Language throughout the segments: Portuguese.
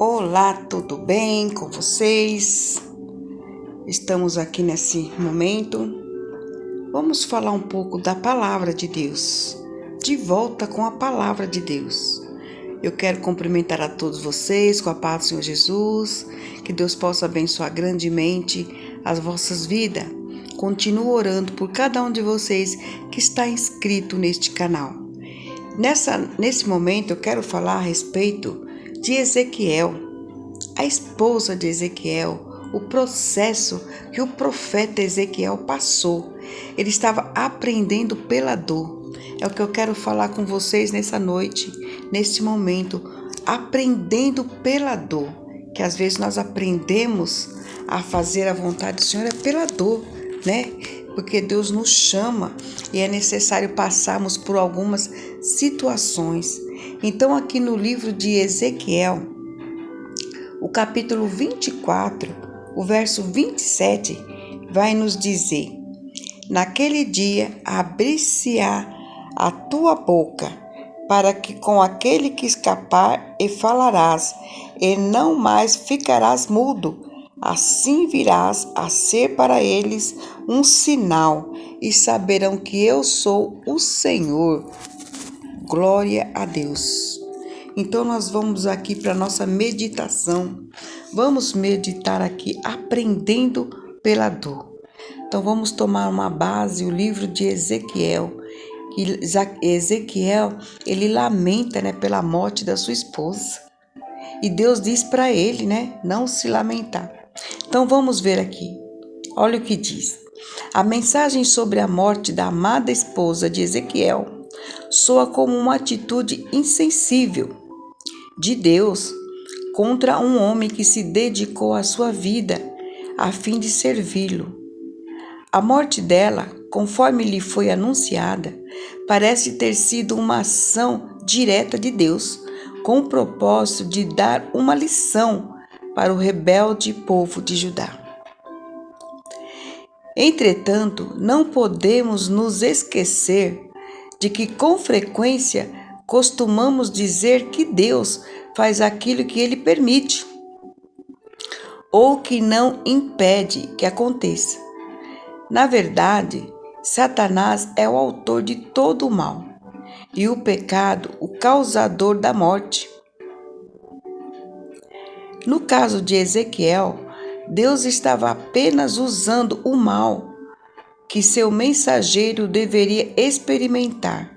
Olá, tudo bem com vocês? Estamos aqui nesse momento. Vamos falar um pouco da palavra de Deus. De volta com a palavra de Deus. Eu quero cumprimentar a todos vocês com a paz do Senhor Jesus. Que Deus possa abençoar grandemente as vossas vidas. Continuo orando por cada um de vocês que está inscrito neste canal. Nesse momento eu quero falar a respeito de Ezequiel, a esposa de Ezequiel, o processo que o profeta Ezequiel passou. Ele estava aprendendo pela dor. É o que eu quero falar com vocês nessa noite, nesse momento, aprendendo pela dor. Que às vezes nós aprendemos a fazer a vontade do Senhor pela dor, né? Porque Deus nos chama e é necessário passarmos por algumas situações. Então, aqui no livro de Ezequiel, o capítulo 24, o verso 27, vai nos dizer: naquele dia abrir-se-á a tua boca, para que com aquele que escapar e falarás, e não mais ficarás mudo. Assim virás a ser para eles um sinal, e saberão que eu sou o Senhor. Glória a Deus. Então nós vamos aqui para a nossa meditação. Vamos meditar aqui aprendendo pela dor. Então vamos tomar uma base, o livro de Ezequiel. Ezequiel, ele lamenta, pela morte da sua esposa. E Deus diz para ele, não se lamentar. Então vamos ver aqui. Olha o que diz. A mensagem sobre a morte da amada esposa de Ezequiel soa como uma atitude insensível de Deus contra um homem que se dedicou à sua vida a fim de servi-lo. A morte dela, conforme lhe foi anunciada, parece ter sido uma ação direta de Deus, com o propósito de dar uma lição para o rebelde povo de Judá. Entretanto, não podemos nos esquecer de que com frequência costumamos dizer que Deus faz aquilo que Ele permite ou que não impede que aconteça. Na verdade, Satanás é o autor de todo o mal e o pecado o causador da morte. No caso de Ezequiel, Deus estava apenas usando o mal que seu mensageiro deveria experimentar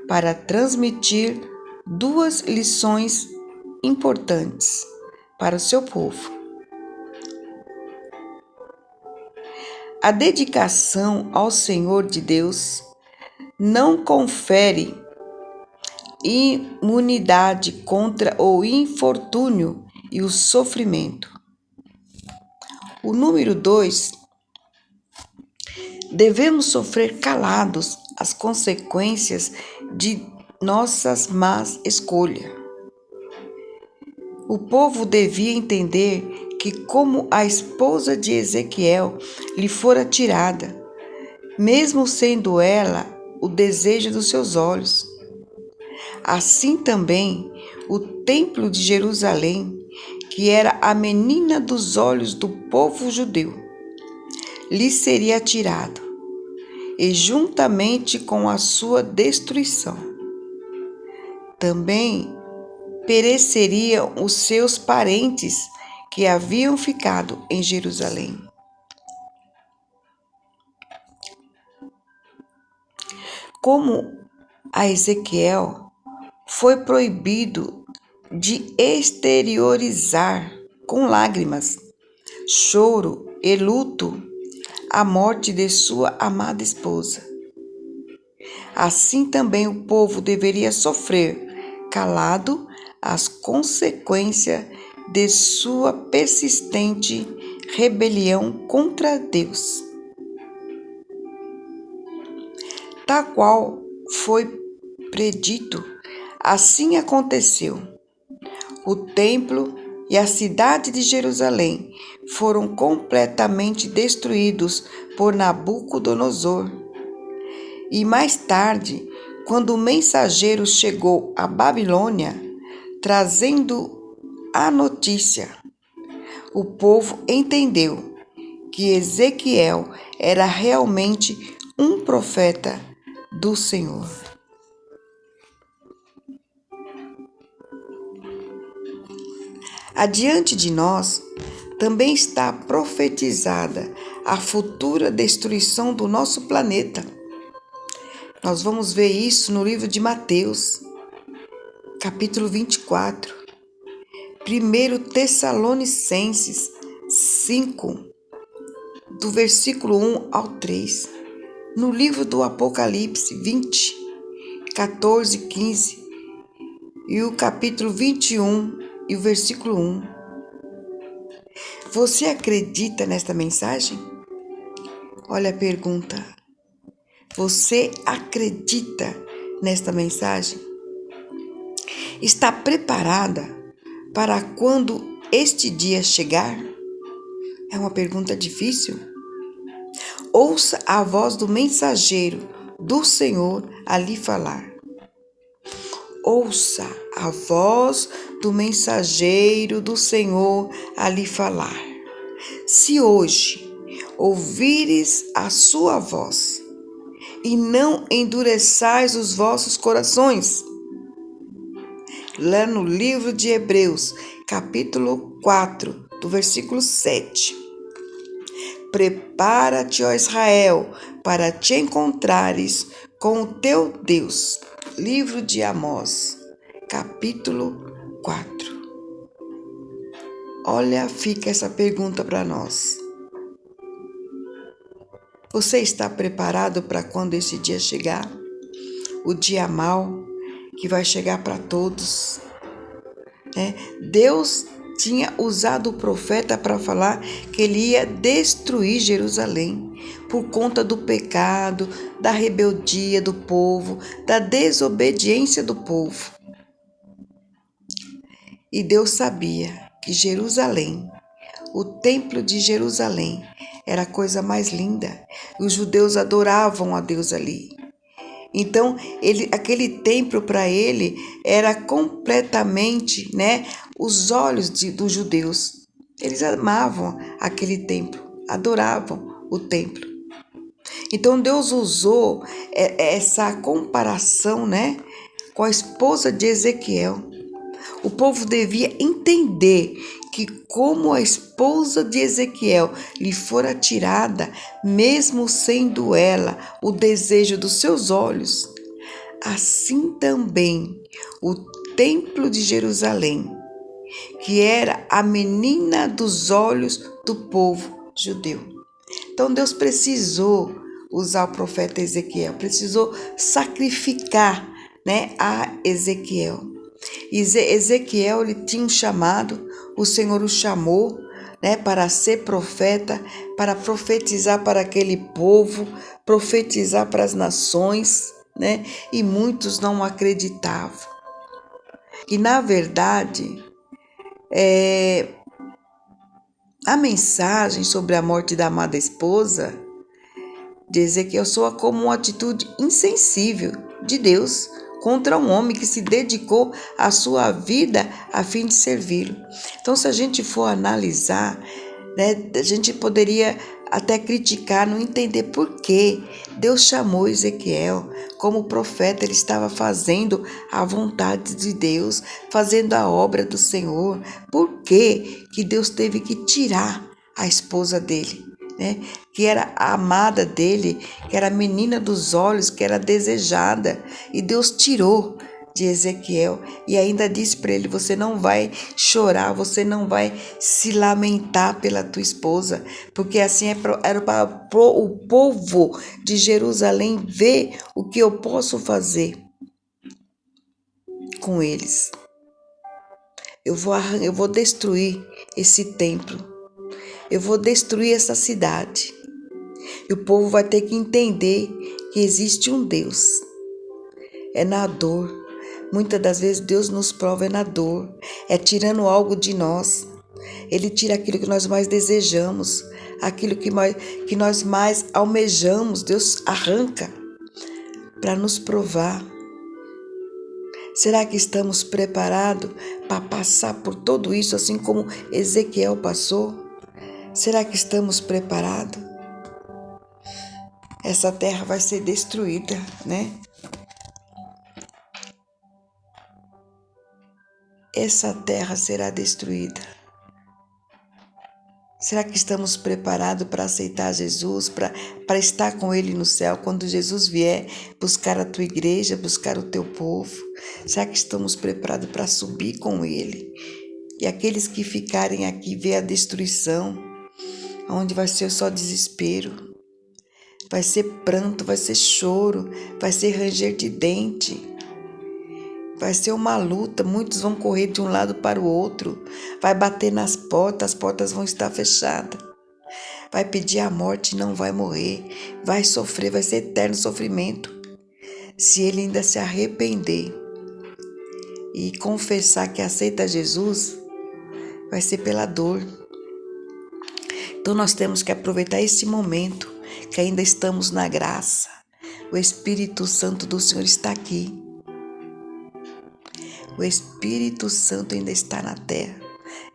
para transmitir duas lições importantes para o seu povo. A dedicação ao Senhor de Deus não confere imunidade contra o infortúnio e o sofrimento. O número 2, devemos sofrer calados as consequências de nossas más escolhas. O povo devia entender que, como a esposa de Ezequiel lhe fora tirada, mesmo sendo ela o desejo dos seus olhos, assim também o templo de Jerusalém, que era a menina dos olhos do povo judeu, lhe seria tirado, e juntamente com a sua destruição, também pereceriam os seus parentes que haviam ficado em Jerusalém. Como a Ezequiel foi proibido de exteriorizar com lágrimas, choro e luto a morte de sua amada esposa. Assim também o povo deveria sofrer, calado, as consequências de sua persistente rebelião contra Deus. Tal qual foi predito, assim aconteceu. O templo e a cidade de Jerusalém foram completamente destruídos por Nabucodonosor. E mais tarde, quando o mensageiro chegou à Babilônia, trazendo a notícia, o povo entendeu que Ezequiel era realmente um profeta do Senhor. Adiante de nós também está profetizada a futura destruição do nosso planeta. Nós vamos ver isso no livro de Mateus, capítulo 24, 1 Tessalonicenses 5, do versículo 1 ao 3, no livro do Apocalipse 20, 14, 15, e o capítulo 21 e o versículo 1. Você acredita nesta mensagem? Olha a pergunta. Você acredita nesta mensagem? Está preparada para quando este dia chegar? É uma pergunta difícil. Ouça a voz do mensageiro do Senhor a lhe falar. Ouça a voz do mensageiro do Senhor a lhe falar. Se hoje ouvires a sua voz e não endureçais os vossos corações. Lá no livro de Hebreus, capítulo 4, do versículo 7. Prepara-te, ó Israel, para te encontrares com o teu Deus. Livro de Amós, capítulo 4. Olha, fica essa pergunta para nós. Você está preparado para quando esse dia chegar? O dia mau que vai chegar para todos. Deus tinha usado o profeta para falar que ele ia destruir Jerusalém por conta do pecado, da rebeldia do povo, da desobediência do povo. E Deus sabia que Jerusalém, o templo de Jerusalém, era a coisa mais linda. Os judeus adoravam a Deus ali. Então, aquele templo para ele era completamente, os olhos dos judeus. Eles amavam aquele templo, adoravam o templo. Então, Deus usou essa comparação, com a esposa de Ezequiel. O povo devia entender que como a esposa de Ezequiel lhe fora tirada, mesmo sendo ela o desejo dos seus olhos, assim também o templo de Jerusalém, que era a menina dos olhos do povo judeu. Então Deus precisou usar o profeta Ezequiel, precisou sacrificar, a Ezequiel. Ezequiel, ele tinha um chamado, o Senhor o chamou, para ser profeta, para profetizar para aquele povo, profetizar para as nações, e muitos não acreditavam. E na verdade, a mensagem sobre a morte da amada esposa de Ezequiel soa como uma atitude insensível de Deus contra um homem que se dedicou à sua vida a fim de servi-lo. Então, se a gente for analisar, a gente poderia até criticar, não entender por que Deus chamou Ezequiel como profeta. Ele estava fazendo a vontade de Deus, fazendo a obra do Senhor. Por que Deus teve que tirar a esposa dele? Que era a amada dele, que era a menina dos olhos, que era desejada, e Deus tirou de Ezequiel e ainda disse para ele: você não vai chorar, você não vai se lamentar pela tua esposa, porque assim era para o povo de Jerusalém ver o que eu posso fazer com eles. Eu vou destruir esse templo. Eu vou destruir essa cidade. E o povo vai ter que entender que existe um Deus. É na dor. Muitas das vezes Deus nos prova na dor. É tirando algo de nós. Ele tira aquilo que nós mais desejamos. Aquilo que nós mais almejamos. Deus arranca para nos provar. Será que estamos preparados para passar por tudo isso, assim como Ezequiel passou? Será que estamos preparados? Essa terra vai ser destruída, né? Essa terra será destruída. Será que estamos preparados para aceitar Jesus, para estar com Ele no céu, quando Jesus vier buscar a tua igreja, buscar o teu povo? Será que estamos preparados para subir com Ele? E aqueles que ficarem aqui ver a destruição, onde vai ser só desespero, vai ser pranto, vai ser choro, vai ser ranger de dente. Vai ser uma luta, muitos vão correr de um lado para o outro, vai bater nas portas, as portas vão estar fechadas. Vai pedir a morte e não vai morrer, vai sofrer, vai ser eterno sofrimento. Se ele ainda se arrepender e confessar que aceita Jesus, vai ser pela dor. Então nós temos que aproveitar esse momento, que ainda estamos na graça. O Espírito Santo do Senhor está aqui. O Espírito Santo ainda está na terra.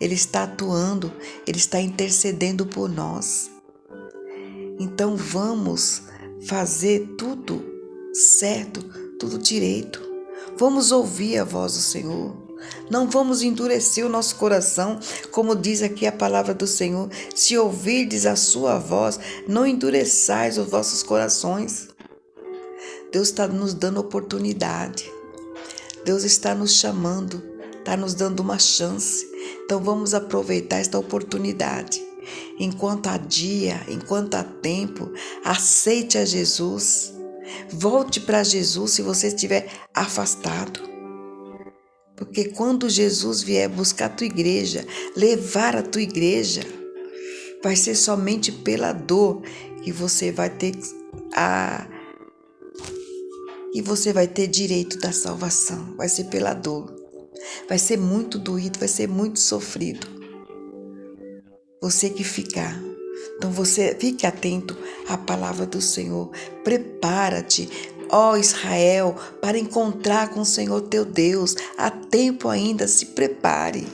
Ele está atuando, Ele está intercedendo por nós. Então vamos fazer tudo certo, tudo direito. Vamos ouvir a voz do Senhor. Não vamos endurecer o nosso coração, como diz aqui a palavra do Senhor. Se ouvirdes a sua voz, não endureçais os vossos corações. Deus está nos dando oportunidade. Deus está nos chamando, está nos dando uma chance. Então vamos aproveitar esta oportunidade. Enquanto há dia, enquanto há tempo, aceite a Jesus. Volte para Jesus se você estiver afastado. Porque quando Jesus vier buscar a tua igreja, levar a tua igreja, vai ser somente pela dor que você vai ter direito da salvação. Vai ser pela dor. Vai ser muito doído, vai ser muito sofrido. Você que ficar. Então você fique atento à palavra do Senhor. Prepara-te, ó Israel, para encontrar com o Senhor teu Deus. Há tempo ainda, se prepare.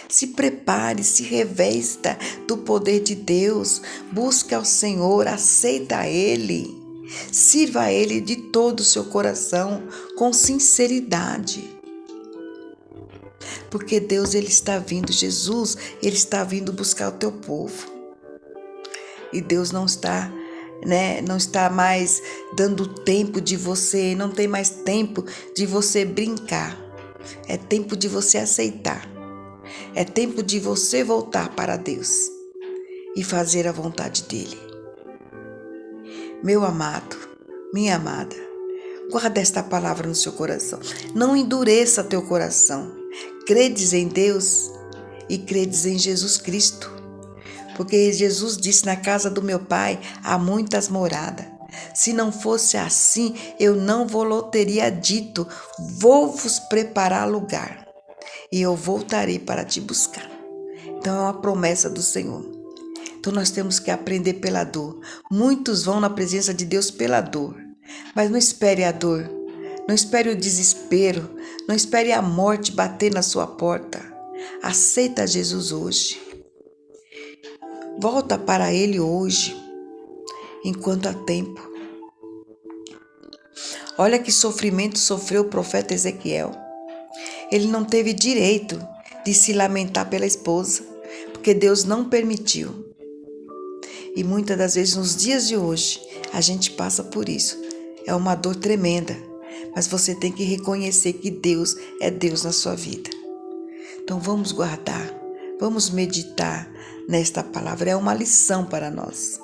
Se prepare, se revesta do poder de Deus. Busque ao Senhor, aceita a Ele. Sirva a Ele de todo o seu coração, com sinceridade. Porque Deus, Ele está vindo, Jesus, Ele está vindo buscar o teu povo. E Deus não está mais dando tempo de você, não tem mais tempo de você brincar. É tempo de você aceitar. É tempo de você voltar para Deus e fazer a vontade dEle. Meu amado, minha amada, guarda esta palavra no seu coração. Não endureça teu coração. Credes em Deus e credes em Jesus Cristo. Porque Jesus disse, na casa do meu Pai há muitas moradas. Se não fosse assim, eu não vos teria dito, vou vos preparar lugar. E eu voltarei para te buscar. Então é uma promessa do Senhor. Então nós temos que aprender pela dor. Muitos vão na presença de Deus pela dor. Mas não espere a dor. Não espere o desespero. Não espere a morte bater na sua porta. Aceita Jesus hoje. Volta para Ele hoje, enquanto há tempo. Olha que sofrimento sofreu o profeta Ezequiel. Ele não teve direito de se lamentar pela esposa, porque Deus não permitiu. E muitas das vezes, nos dias de hoje, a gente passa por isso. É uma dor tremenda, mas você tem que reconhecer que Deus é Deus na sua vida. Então vamos guardar, vamos meditar nesta palavra. É uma lição para nós.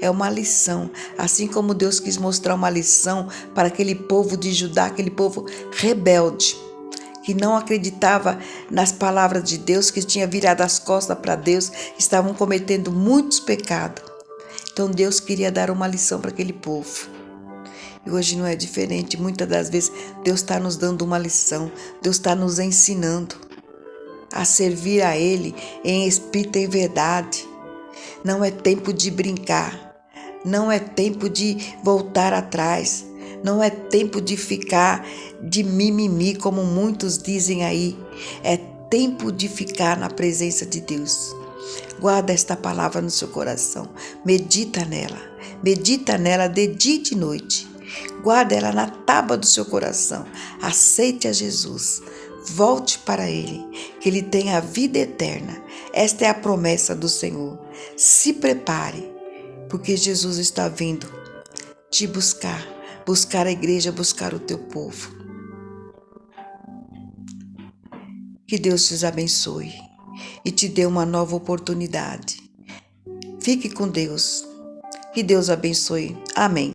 É uma lição, assim como Deus quis mostrar uma lição para aquele povo de Judá, aquele povo rebelde, que não acreditava nas palavras de Deus, que tinha virado as costas para Deus, estavam cometendo muitos pecados. Então Deus queria dar uma lição para aquele povo. E hoje não é diferente. Muitas das vezes Deus está nos dando uma lição, Deus está nos ensinando a servir a Ele em espírito e em verdade. Não é tempo de brincar, não é tempo de voltar atrás, Não é tempo de ficar de mimimi, como muitos dizem aí. É tempo de ficar na presença de Deus. Guarda esta palavra no seu coração. Medita nela de dia e de noite. Guarda ela na tábua do seu coração. Aceite a Jesus. Volte para Ele, que Ele tem a vida eterna. Esta é a promessa do Senhor. Se prepare, porque Jesus está vindo te buscar a igreja, buscar o teu povo. Que Deus te abençoe e te dê uma nova oportunidade. Fique com Deus. Que Deus abençoe. Amém.